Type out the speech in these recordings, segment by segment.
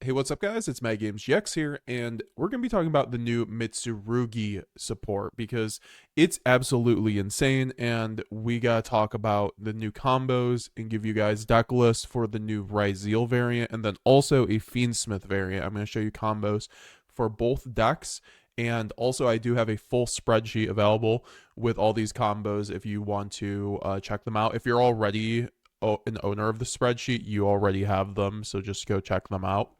Hey, what's up, guys? It's METAGAMESGX here, and we're going to be talking about the new Mitsurugi support because it's absolutely insane. And we got to talk about the new combos and give you guys deck lists for the new Ryzeal variant and then also a Fiendsmith variant. I'm going to show you combos for both decks. And also, I do have a full spreadsheet available with all these combos if you want to check them out. If you're already an owner of the spreadsheet, you already have them, so just go check them out.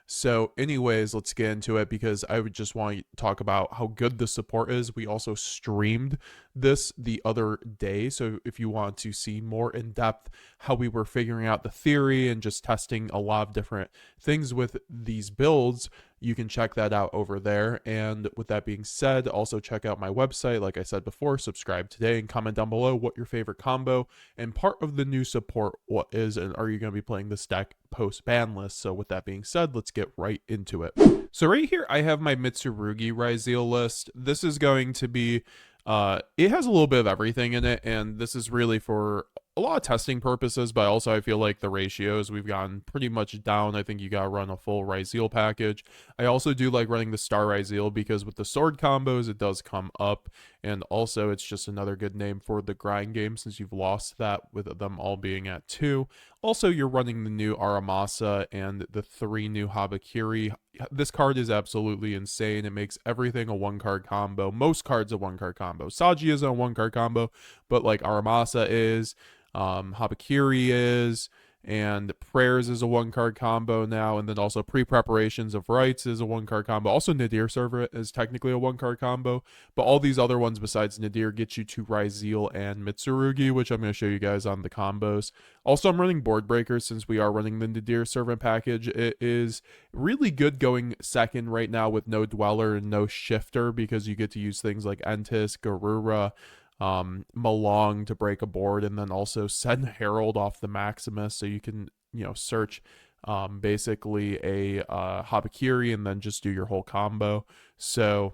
So anyways, let's get into it because I would just want to talk about how good the support is. We also streamed this the other day, so if you want to see more in depth how we were figuring out the theory and just testing a lot of different things with these builds, you can check that out over there. And with that being said, also check out my website. Like I said before, subscribe today and comment down below what your favorite combo and part of the new support what is, and are you going to be playing this deck post ban list. So with that being said, let's get right into it. So right here I have my Mitsurugi Ryzeal list. This is going to be it has a little bit of everything in it, and this is really for a lot of testing purposes, but also I feel like the ratios we've gotten pretty much down. I think you gotta run a full Ryzeal package. I also do like running the Star Ryzeal because with the sword combos it does come up, and also it's just another good name for the grind game since you've lost that with them all being at 2. Also, you're running the new Aramasa and the 3 new Habakiri. This card is absolutely insane. It makes everything a 1-card combo. Most cards a 1-card combo. Saji is a 1-card combo, but like Aramasa is, Habakiri is, and Prayers is a 1-card combo now, and then also Pre-Preparations of Rites is a 1-card combo. Also, Nadir Servant is technically a 1-card combo, but all these other ones besides Nadir get you to Ryzeal and Mitsurugi, which I'm going to show you guys on the combos. Also, I'm running Board Breakers since we are running the Nadir Servant package. It is really good going second right now with no Dweller and no Shifter because you get to use things like Entis, Garura, Malong to break a board, and then also send Herald off the Maximus so you can, search basically a Habakiri and then just do your whole combo. So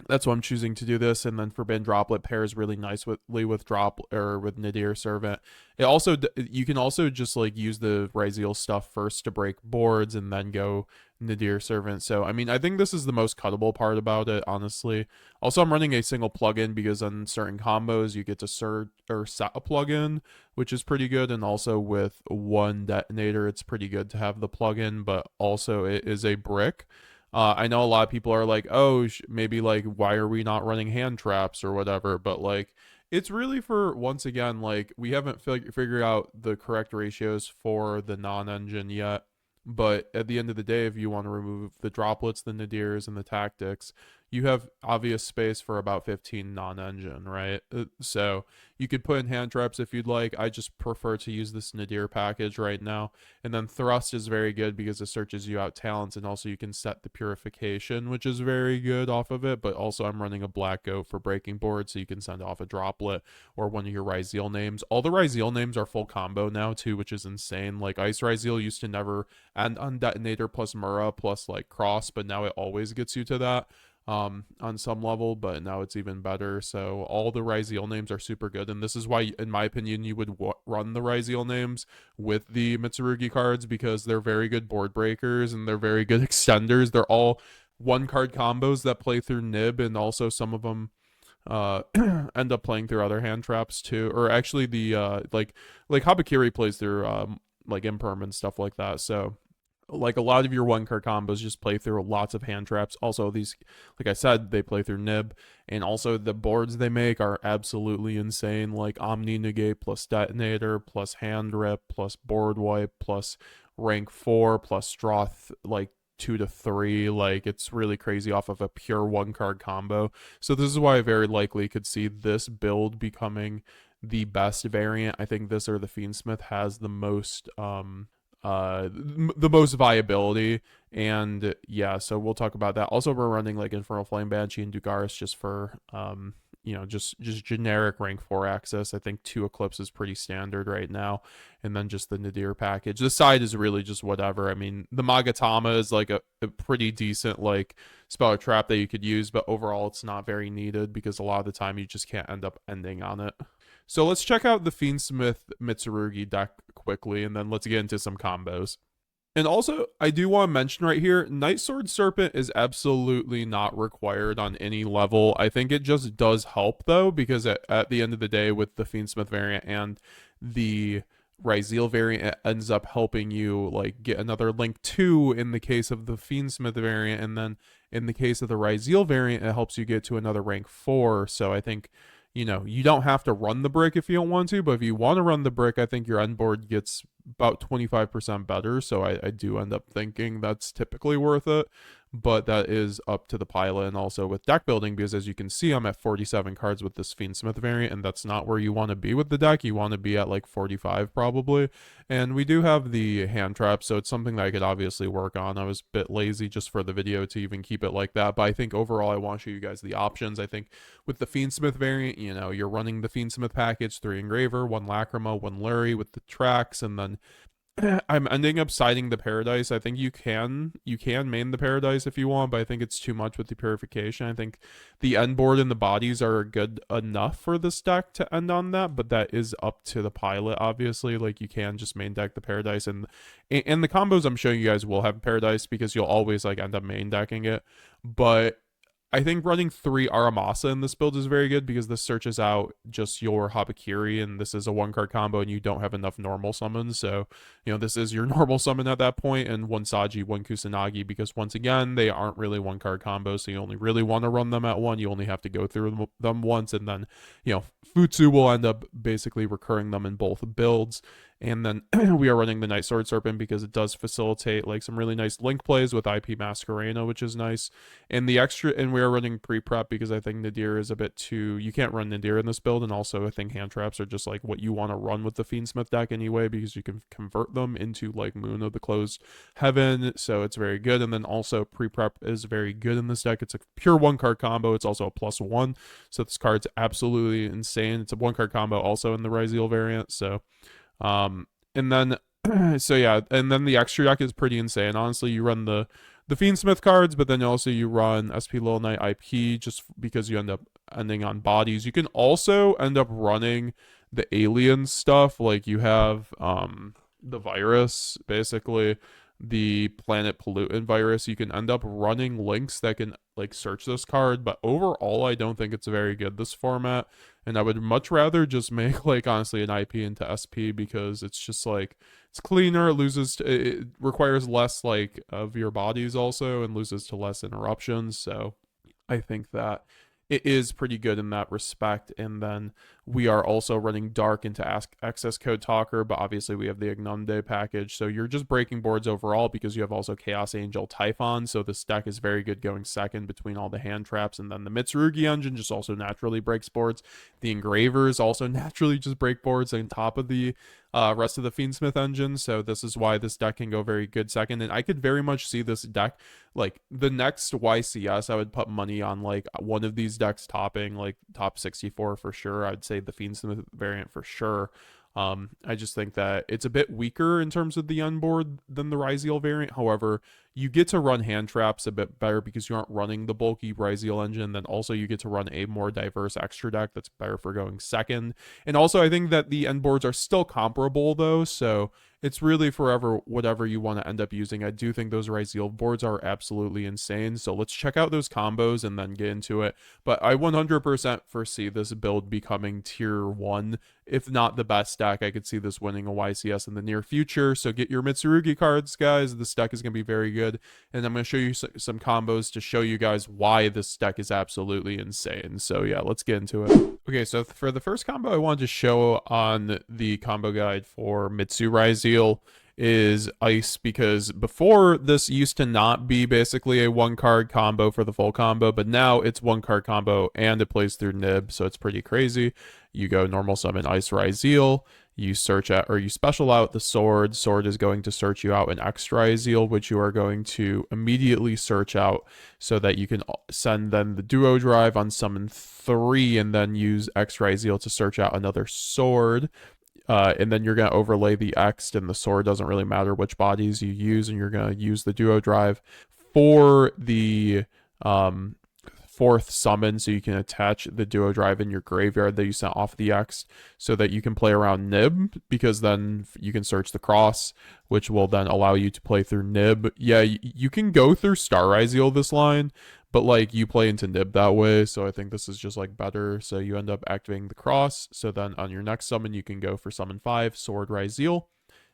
that's why I'm choosing to do this. And then Forbidden Droplet pairs really nicely with with Nadir Servant. It also, you can also just like use the Ryzeal stuff first to break boards and then go Nadir Servant. So I mean, I think this is the most cuttable part about it, honestly. Also, I'm running a single plugin because on certain combos you get to set a plugin, which is pretty good. And also with one detonator, it's pretty good to have the plugin, but also it is a brick. I know a lot of people are like, oh, maybe like, why are we not running hand traps or whatever? But like, it's really for, once again, like, we haven't figured out the correct ratios for the non-engine yet. But at the end of the day, if you want to remove the droplets, the nadirs, and the tactics, you have obvious space for about 15 non-engine, right? So you could put in hand traps if you'd like. I just prefer to use this nadir package right now. And then thrust is very good because it searches you out talents, and also you can set the purification, which is very good off of it. But also I'm running a black goat for breaking board, so you can send off a droplet or one of your Ryzeal names. All the Ryzeal names are full combo now too, which is insane. Like Ice Ryzeal used to never end on detonator plus Mura plus like cross, but now it always gets you to that on some level, but now it's even better. So all the Ryzeal names are super good, and this is why, in my opinion, you would run the Ryzeal names with the Mitsurugi cards because they're very good board breakers and they're very good extenders. They're all 1-card combos that play through Nib, and also some of them end up playing through other hand traps too, or actually the like Habakiri plays through like Imperm and stuff like that. So like a lot of your 1-card combos just play through lots of hand traps. Also, these, like I said, they play through Nib, and also the boards they make are absolutely insane. Like Omni Negate plus Detonator plus Hand Rip plus Board Wipe plus rank 4 plus Stroth, like 2 to 3. Like, it's really crazy off of a pure 1-card combo. So this is why I very likely could see this build becoming the best variant. I think this or the Fiendsmith has the most viability, and yeah, so we'll talk about that. Also, we're running like Infernal Flame Banshee and Dugaris just for just generic rank 4 access. I think 2 Eclipse is pretty standard right now, and then just the Nadir package. The side is really just whatever. I mean, the Magatama is like a pretty decent like spell or trap that you could use, but overall it's not very needed because a lot of the time you just can't end up ending on it. So let's check out the Fiendsmith Mitsurugi deck quickly, and then let's get into some combos. And also, I do want to mention right here, Night Sword Serpent is absolutely not required on any level. I think it just does help though, because at the end of the day, with the Fiendsmith variant and the Ryzeal variant, it ends up helping you like get another Link 2 in the case of the Fiendsmith variant, and then in the case of the Ryzeal variant, it helps you get to another rank 4. So I think, you know, you don't have to run the brick if you don't want to, but if you want to run the brick, I think your end board gets about 25% better. So I do end up thinking that's typically worth it, but that is up to the pilot and also with deck building, because as you can see, I'm at 47 cards with this Fiendsmith variant, and that's not where you want to be with the deck. You want to be at like 45 probably. And we do have the hand trap, so it's something that I could obviously work on. I was a bit lazy just for the video to even keep it like that, but I think overall I want to show you guys the options. I think with the Fiendsmith variant, you know, you're running the Fiendsmith package, 3 Engraver, 1 Lacrima, 1 Lurie with the tracks, and then I'm ending up siding the Paradise. I think you can main the Paradise if you want, but I think it's too much with the Purification. I think the end board and the bodies are good enough for this deck to end on that, but that is up to the pilot, obviously. Like, you can just main deck the Paradise, and the combos I'm showing you guys will have Paradise because you'll always like end up main decking it. But I think running 3 Aramasa in this build is very good because this searches out just your Habakiri, and this is a 1-card combo, and you don't have enough normal summons. So, you know, this is your normal summon at that point, and 1 Saji, 1 Kusanagi, because once again, they aren't really 1-card combos, so you only really want to run them at 1. You only have to go through them once, and then, you know, Futsu will end up basically recurring them in both builds. And then we are running the Night Sword Serpent because it does facilitate like some really nice link plays with IP Masquerena, which is nice. And the extra, and we are running pre-prep because I think Nadir is a bit too, you can't run Nadir in this build. And also I think hand traps are just like what you want to run with the Fiendsmith deck anyway, because you can convert them into like Moon of the Closed Heaven. So it's very good. And then also pre-prep is very good in this deck. It's a pure 1-card combo. It's also a +1. So this card's absolutely insane. It's a 1-card combo also in the Ryzeal variant. So and then so yeah, and then the extra deck is pretty insane. Honestly, you run the Fiendsmith cards, but then also you run SP Little Knight IP just because you end up ending on bodies. You can also end up running the alien stuff, like you have the virus, basically the planet pollutant virus. You can end up running links that can like search this card, but overall I don't think it's very good this format, and I would much rather just make like honestly an IP into SP because it's just like it's cleaner. It requires less like of your bodies also, and loses to less interruptions. So I think that it is pretty good in that respect. And then we are also running Dark into Access Code Talker, but obviously we have the Ignumde package. So you're just breaking boards overall because you have also Chaos Angel Typhon. So this deck is very good going second between all the hand traps. And then the Mitsurugi engine just also naturally breaks boards. The Engravers also naturally just break boards on top of the rest of the Fiendsmith engine. So this is why this deck can go very good second. And I could very much see this deck, like the next YCS, I would put money on like one of these decks topping like top 64 for sure. I'd say the Fiendsmith variant for sure. I just think that it's a bit weaker in terms of the onboard than the Ryzeal variant. However, you get to run hand traps a bit better because you aren't running the bulky Ryzeal engine. Then also you get to run a more diverse extra deck that's better for going second. And also I think that the end boards are still comparable though, so it's really forever whatever you want to end up using. I do think those Ryzeal boards are absolutely insane. So let's check out those combos and then get into it. But I 100% foresee this build becoming tier 1, if not the best deck. I could see this winning a YCS in the near future. So get your Mitsurugi cards, guys. This deck is going to be very good. And I'm going to show you some combos to show you guys why this deck is absolutely insane. So yeah, let's get into it. Okay, so for the first combo I wanted to show on the combo guide for Mitsu Ryzeal is Ice, because before this used to not be basically a 1-card combo for the full combo, but now it's 1-card combo and it plays through Nib, so it's pretty crazy. You go normal summon Ice Ryzeal, you search out or you special out the sword. Sword is going to search you out an X Ryzeal, which you are going to immediately search out so that you can send then the duo drive on summon 3 and then use X Ryzeal to search out another sword. And then you're going to overlay the X and the sword. Doesn't really matter which bodies you use, and you're going to use the duo drive for the fourth summon, so you can attach the duo drive in your graveyard that you sent off the X, so that you can play around Nib, because then you can search the cross, which will then allow you to play through Nib. Yeah, you can go through Star Ryzeal this line, but like you play into Nib that way, so I think this is just like better. So you end up activating the cross, so then on your next summon you can go for summon 5 Sword Ryzeal,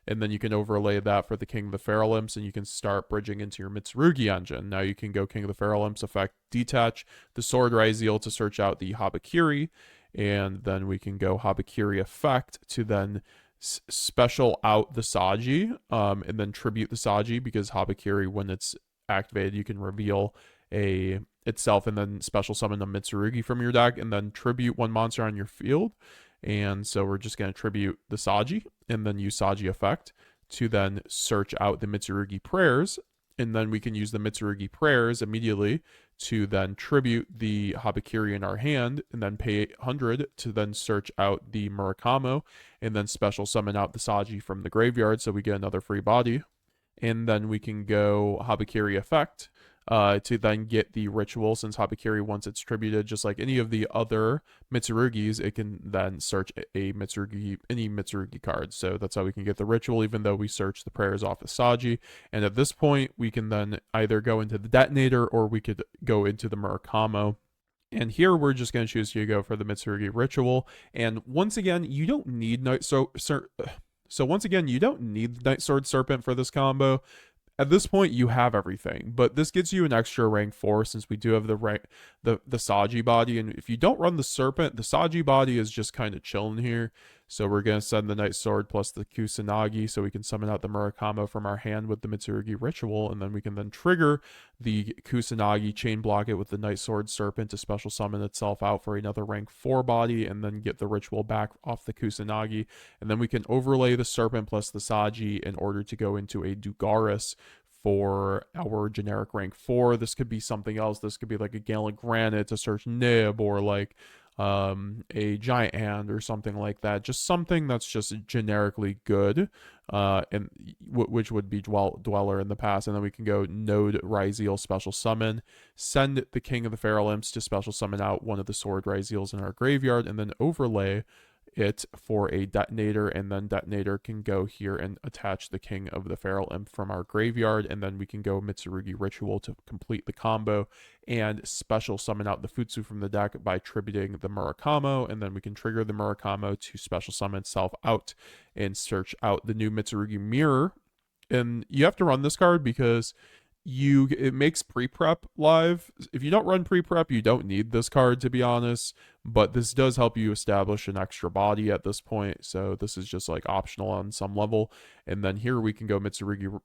and then you can overlay that for the King of the Feral Imps, and you can start bridging into your Mitsurugi engine. Now you can go King of the Feral Imps effect, detach the Sword Ryzeal to search out the Habakiri, and then we can go Habakiri effect to then special out the Saji, and then tribute the Saji, because Habakiri, when it's activated, you can reveal itself and then special summon a Mitsurugi from your deck, and then tribute one monster on your field. And so we're just going to tribute the Saji and then use Saji effect to then search out the Mitsurugi prayers. And then we can use the Mitsurugi prayers immediately to then tribute the Habakiri in our hand, and then pay 800 to then search out the Murakamo, and then special summon out the Saji from the graveyard, so we get another free body. And then we can go Habakiri effect to then get the ritual, since Habakiri, once it's tributed, just like any of the other Mitsurugis, it can then search any Mitsurugi card. So that's how we can get the ritual, even though we search the prayers off the Saji. And at this point, we can then either go into the detonator, or we could go into the Murakamo. And here we're just going to choose YuGiOh for the Mitsurugi ritual. And once again, you don't need So once again, you don't need Night Sword Serpent for this combo. At this point, you have everything, but this gets you an extra rank 4, since we do have the Saji body. And if you don't run the Serpent, the Saji body is just kind of chilling here. So we're going to send the Night Sword plus the Kusanagi, so we can summon out the Murakamo from our hand with the Mitsurugi ritual, and then we can then trigger the Kusanagi, chain block it with the Night Sword Serpent to special summon itself out for another rank 4 body, and then get the ritual back off the Kusanagi. And then we can overlay the Serpent plus the Saji in order to go into a Dugaris for our generic rank 4. This could be something else. This could be like a Gallant Granite to search Nib, or like a Giant Hand or something like that. Just something that's just generically good, and which would be Dweller in the past. And then we can go Node Ryzeal special summon, send the King of the Feral Imps to special summon out one of the Sword Ryzeals in our graveyard, and then overlay it for a detonator, and then detonator can go here and attach the King of the Feral Imp from our graveyard, and then we can go Mitsurugi ritual to complete the combo, and special summon out the Futsu from the deck by tributing the Murakamo, and then we can trigger the Murakamo to special summon itself out and search out the new Mitsurugi Mirror. And you have to run this card because it makes pre-prep live. If you don't run pre-prep, you don't need this card, to be honest, but this does help you establish an extra body at this point, so this is just like optional on some level. And then here we can go Mitsurugi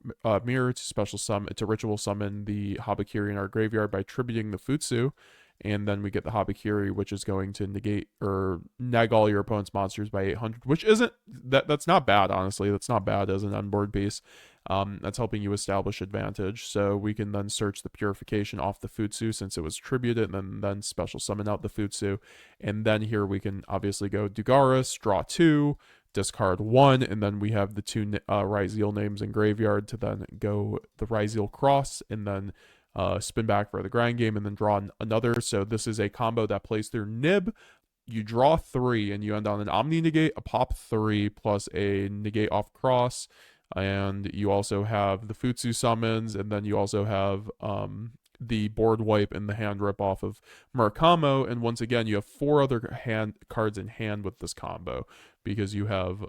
Mirror to special summon, to ritual summon the Habakiri in our graveyard by tributing the Futsu, and then we get the Habakiri, which is going to negate or neg all your opponent's monsters by 800, which isn't that's not bad, honestly. That's not bad as an onboard piece. That's helping you establish advantage. So we can then search the Purification off the Futsu, since it was tributed, and then special summon out the Futsu. And then here we can obviously go Dugaris, draw 2, discard 1, and then we have the 2 Ryzeal names in graveyard to then go the Ryzeal Cross, and then spin back for the grind game, and then draw another. So this is a combo that plays through Nib. You draw 3, and you end on an Omni Negate, a pop 3, plus a negate off cross. And you also have the Futsu summons, and then you also have the board wipe and the hand rip off of Murakamo. And once again, you have 4 other cards in hand with this combo, because you have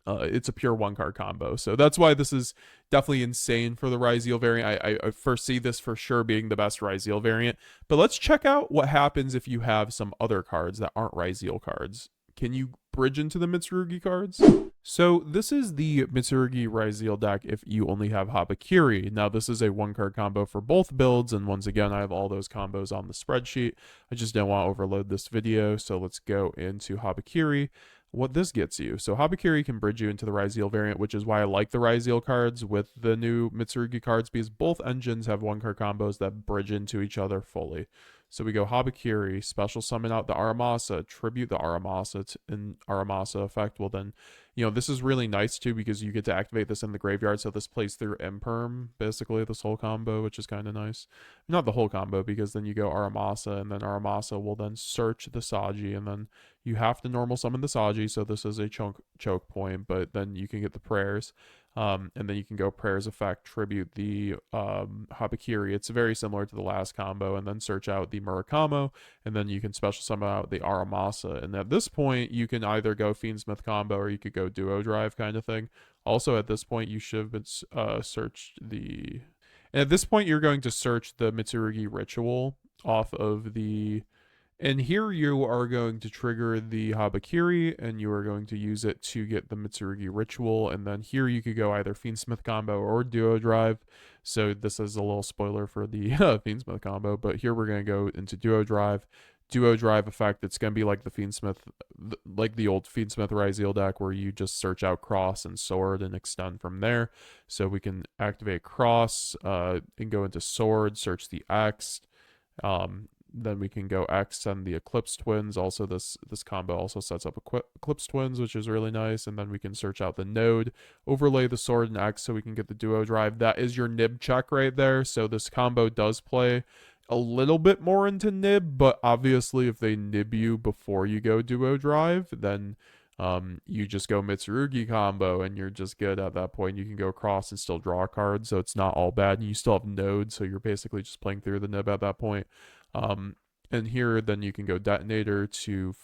it's a pure 1-card combo. So that's why this is definitely insane for the Ryzeal variant. I foresee this for sure being the best Ryzeal variant. But let's check out what happens if you have some other cards that aren't Ryzeal cards. Can you bridge into the Mitsurugi cards? So this is the Mitsurugi Ryzeal deck if you only have Habakiri. Now this is a 1-card combo for both builds, and once again I have all those combos on the spreadsheet. I just don't want to overload this video, so let's go into Habakiri. What this gets you. So Habakiri can bridge you into the Ryzeal variant, which is why I like the Ryzeal cards with the new Mitsurugi cards, because both engines have 1-card combos that bridge into each other fully. So we go Habakiri, special summon out the Aramasa, tribute the Aramasa, and Aramasa effect will then, this is really nice too because you get to activate this in the graveyard. So this plays through Imperm, basically this whole combo, which is kind of nice. Not the whole combo because then you go Aramasa, and then Aramasa will then search the Saji, and then you have to normal summon the Saji. So this is a choke point, but then you can get the prayers. And then you can go prayers effect, tribute the Habakiri. It's very similar to the last combo, and then search out the Murakamo, and then you can special summon out the Aramasa. And at this point, you can either go Fiendsmith combo or you could go Duo Drive kind of thing. Also, at this point, you should have been searched the. And at this point, you're going to search the Mitsurugi ritual off of the. And here you are going to trigger the Habakiri, and you are going to use it to get the Mitsurugi ritual. And then here you could go either Fiendsmith combo or Duo Drive. So this is a little spoiler for the Fiendsmith combo, but here we're going to go into Duo Drive. Duo Drive effect, it's going to be like the Fiendsmith, like the old Fiendsmith Ryzeal deck where you just search out Cross and Sword and extend from there. So we can activate Cross and go into Sword, search the X. Then we can go X and the Eclipse Twins. Also, this combo also sets up Eclipse Twins, which is really nice. And then we can search out the node, overlay the Sword and X so we can get the Duo Drive. That is your nib check right there. So this combo does play a little bit more into nib, but obviously if they nib you before you go Duo Drive, then you just go Mitsurugi combo and you're just good at that point. You can go across and still draw a card, so it's not all bad. And you still have node, so you're basically just playing through the nib at that point. And here, then you can go Detonator to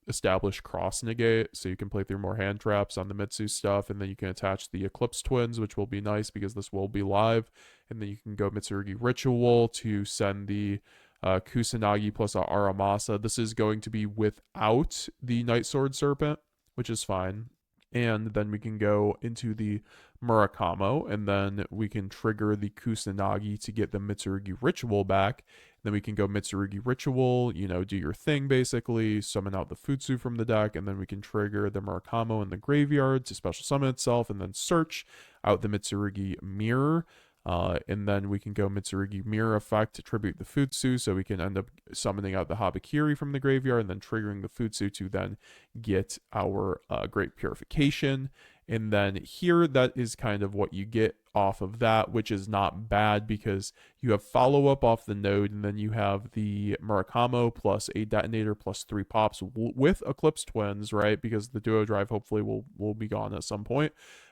establish cross negate, so you can play through more hand traps on the Mitsu stuff, and then you can attach the Eclipse Twins, which will be nice because this will be live. And then you can go Mitsurugi Ritual to send the Kusanagi plus Aramasa. This is going to be without the Night Sword Serpent, which is fine. And then we can go into the Murakamo, and then we can trigger the Kusanagi to get the Mitsurugi Ritual back. Then we can go Mitsurugi Ritual, do your thing basically, summon out the Futsu from the deck, and then we can trigger the Murakamo in the graveyard to special summon itself, and then search out the Mitsurugi Mirror. And then we can go Mitsurugi Mirror effect to tribute the Futsu, so we can end up summoning out the Habakiri from the graveyard and then triggering the Futsu to then get our Great Purification. And then here, that is kind of what you get off of that, which is not bad because you have follow-up off the node, and then you have the Murakamo plus a Detonator plus 3 pops with Eclipse Twins, right? Because the Duo Drive hopefully will be gone at some point.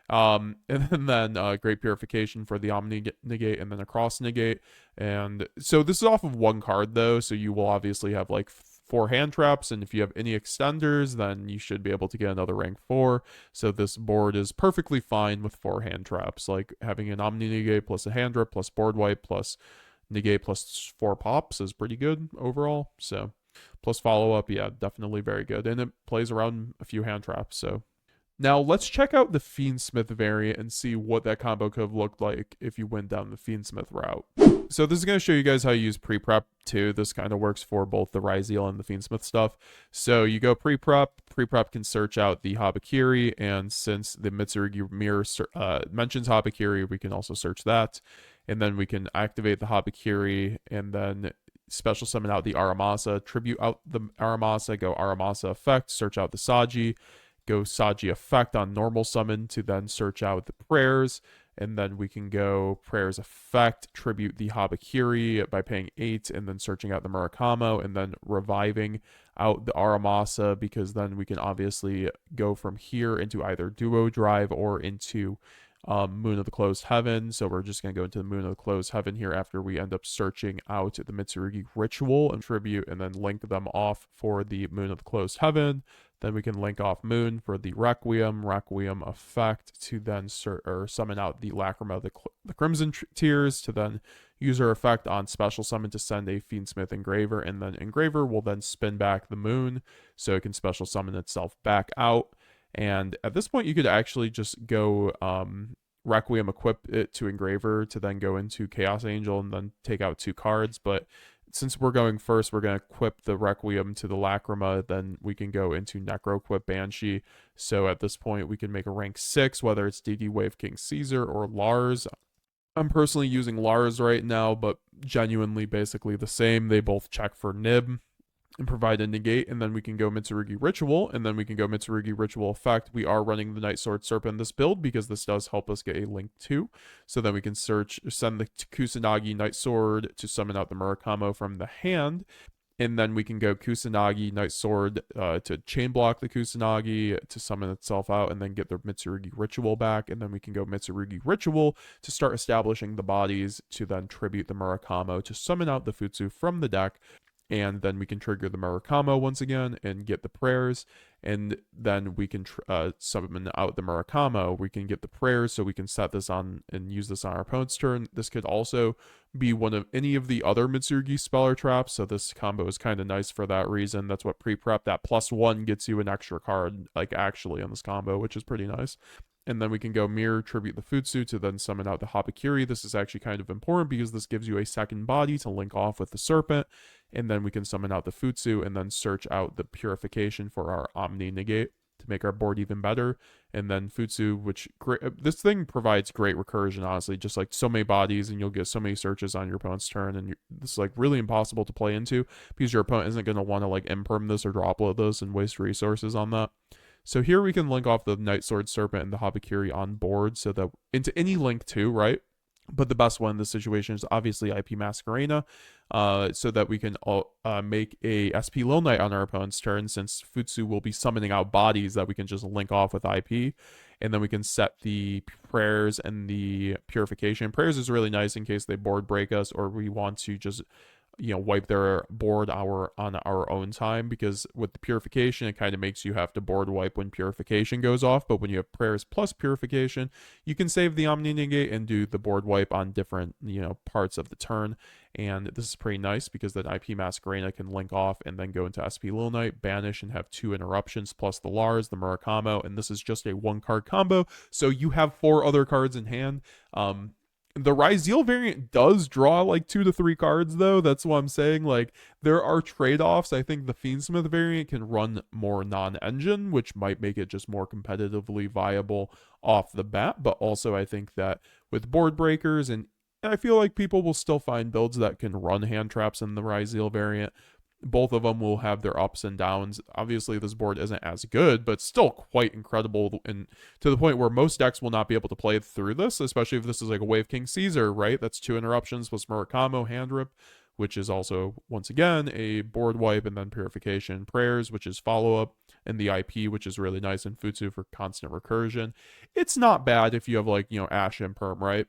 And then Great Purification for the Omni Negate and then a Cross Negate. And so this is off of one card, though, so you will obviously have like 4 hand traps, and if you have any extenders, then you should be able to get another rank 4. So this board is perfectly fine with 4 hand traps, like having an Omni Negate plus a hand trap plus board wipe plus negate plus 4 pops is pretty good overall. So plus follow-up, yeah, definitely very good. And it plays around a few hand traps, so. Now, let's check out the Fiendsmith variant and see what that combo could have looked like if you went down the Fiendsmith route. So this is going to show you guys how you use pre-prep too. This kind of works for both the Ryzeal and the Fiendsmith stuff. So you go pre-prep. Pre-prep can search out the Habakiri, and since the Mitsurugi Mirror mentions Habakiri, we can also search that. And then we can activate the Habakiri, and then special summon out the Aramasa, tribute out the Aramasa, go Aramasa effect, search out the Saji, go Saji effect on normal summon to then search out the prayers, and then we can go prayers effect, tribute the Habakiri by paying 8, and then searching out the Murakamo, and then reviving out the Aramasa, because then we can obviously go from here into either Duo Drive or into Moon of the Closed Heaven. So we're just going to go into the Moon of the Closed Heaven here after we end up searching out the Mitsurugi Ritual and Tribute, and then link them off for the Moon of the Closed Heaven. Then we can link off Moon for the Requiem effect to then summon out the Lacrima, the Crimson Tears, to then use her effect on special summon to send a Fiendsmith Engraver, and then Engraver will then spin back the Moon so it can special summon itself back out. And at this point, you could actually just go Requiem, equip it to Engraver to then go into Chaos Angel and then take out 2 cards. But since we're going first, we're going to equip the Requiem to the Lacrima, then we can go into Necro equip Banshee. So at this point, we can make a rank 6, whether it's DD Wave King Caesar or Lars. I'm personally using Lars right now, but genuinely basically the same. They both check for nib and provide a negate, and then we can go Mitsurugi Ritual, and then we can go Mitsurugi Ritual Effect. We are running the Night Sword Serpent in this build because this does help us get a Link 2. So then we can send the Kusanagi Night Sword to summon out the Murakamo from the hand, and then we can go Kusanagi Night Sword to chain block the Kusanagi to summon itself out and then get the Mitsurugi Ritual back. And then we can go Mitsurugi Ritual to start establishing the bodies to then tribute the Murakamo to summon out the Futsu from the deck. And then we can trigger the Murakamo once again and get the prayers. And then we can summon out the Murakamo. We can get the prayers, so we can set this on and use this on our opponent's turn. This could also be one of any of the other Mitsurugi Speller Traps, so this combo is kind of nice for that reason. That's what pre-prep, that +1 gets you an extra card, like actually on this combo, which is pretty nice. And then we can go Mirror, tribute the Futsu to then summon out the Habakiri. This is actually kind of important because this gives you a second body to link off with the Serpent. And then we can summon out the Futsu and then search out the Purification for our Omni Negate to make our board even better. And then Futsu, which this thing provides great recursion, honestly, just like so many bodies, and you'll get so many searches on your opponent's turn, and this is like really impossible to play into because your opponent isn't going to want to like imperm this or drop load this and waste resources on that. So here we can link off the Night Sword Serpent and the Habakiri on board so that into any link too, right? But the best one in this situation is obviously IP Masquerena, so that we can make a SP Lil Knight on our opponent's turn, since Futsu will be summoning out bodies that we can just link off with IP. And then we can set the prayers and the purification. Prayers is really nice in case they board break us or we want to just wipe their board on our own time, because with the purification it kind of makes you have to board wipe when purification goes off. But when you have prayers plus purification, you can save the Omni Negate and do the board wipe on different parts of the turn. And this is pretty nice because then IP Masquerena can link off and then go into SP Lil Knight, banish, and have 2 interruptions plus the Lars, the Murakamo, and this is just a 1-card combo, so you have 4 other cards in hand. The Ryzeal variant does draw like 2 to 3 cards though. That's what I'm saying. Like, there are trade-offs. I think the Fiendsmith variant can run more non-engine, which might make it just more competitively viable off the bat. But also I think that with board breakers, and I feel like people will still find builds that can run hand traps in the Ryzeal variant. Both of them will have their ups and downs. Obviously, this board isn't as good, but still quite incredible, and to the point where most decks will not be able to play through this, especially if this is like a Wave King Caesar, right? That's 2 interruptions plus Murakamo, hand rip, which is also, once again, a board wipe, and then purification, prayers, which is follow-up, and the IP, which is really nice, and Futsu for constant recursion. It's not bad if you have like, Ash and Perm, right?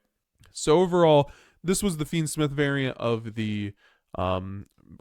So overall, this was the Fiendsmith variant of the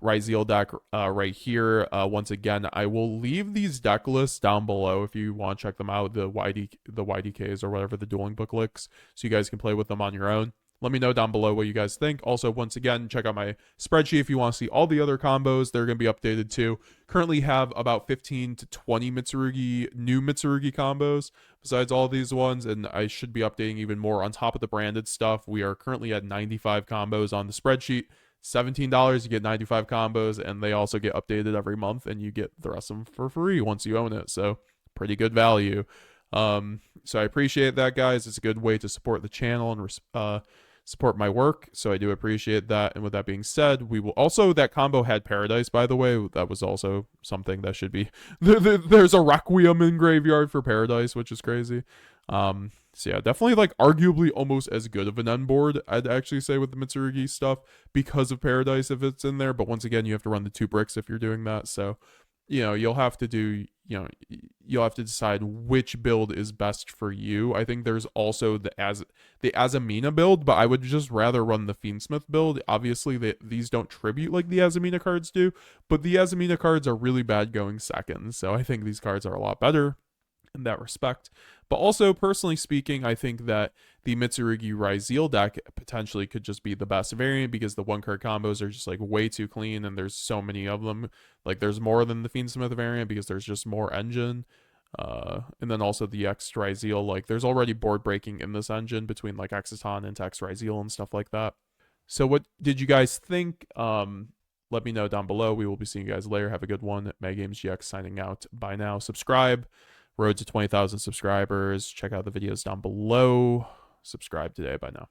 Ryzeal deck right here. Once again, I will leave these deck lists down below if you want to check them out, the YDKs or whatever, the dueling book licks, so you guys can play with them on your own. Let me know down below what you guys think. Also, once again, check out my spreadsheet if you want to see all the other combos. They're going to be updated too. Currently have about 15 to 20 new Mitsurugi combos besides all these ones, and I should be updating even more on top of the branded stuff. We are currently at 95 combos on the spreadsheet. $17, you get 95 combos, and they also get updated every month, and you get the rest of them for free once you own it. So pretty good value. So I appreciate that, guys. It's a good way to support the channel and support my work, so I do appreciate that. And with that being said, we will also, that combo had Paradise, by the way. That was also something that should be there's a Requiem in graveyard for Paradise, which is crazy. So yeah, definitely like arguably almost as good of an end board, I'd actually say, with the Mitsurugi stuff because of Paradise if it's in there. But once again, you have to run the 2 bricks if you're doing that. So you'll have to do, you'll have to decide which build is best for you. I think there's also the Azamina build, but I would just rather run the Fiendsmith build. Obviously, these don't tribute like the Azamina cards do, but the Azamina cards are really bad going second. So I think these cards are a lot better in that respect. But also, personally speaking, I think that the Mitsurugi Ryzeal deck potentially could just be the best variant because the 1-card combos are just like way too clean, and there's so many of them. Like, there's more than the Fiendsmith variant because there's just more engine. And then also the X Ryzeal, like there's already board breaking in this engine between like Exiton and X Ryzeal and stuff like that. So what did you guys think? Let me know down below. We will be seeing you guys later. Have a good one. METAGAMESGX signing out. Bye now. Subscribe. Road to 20,000 subscribers. Check out the videos down below. Subscribe today. Bye now.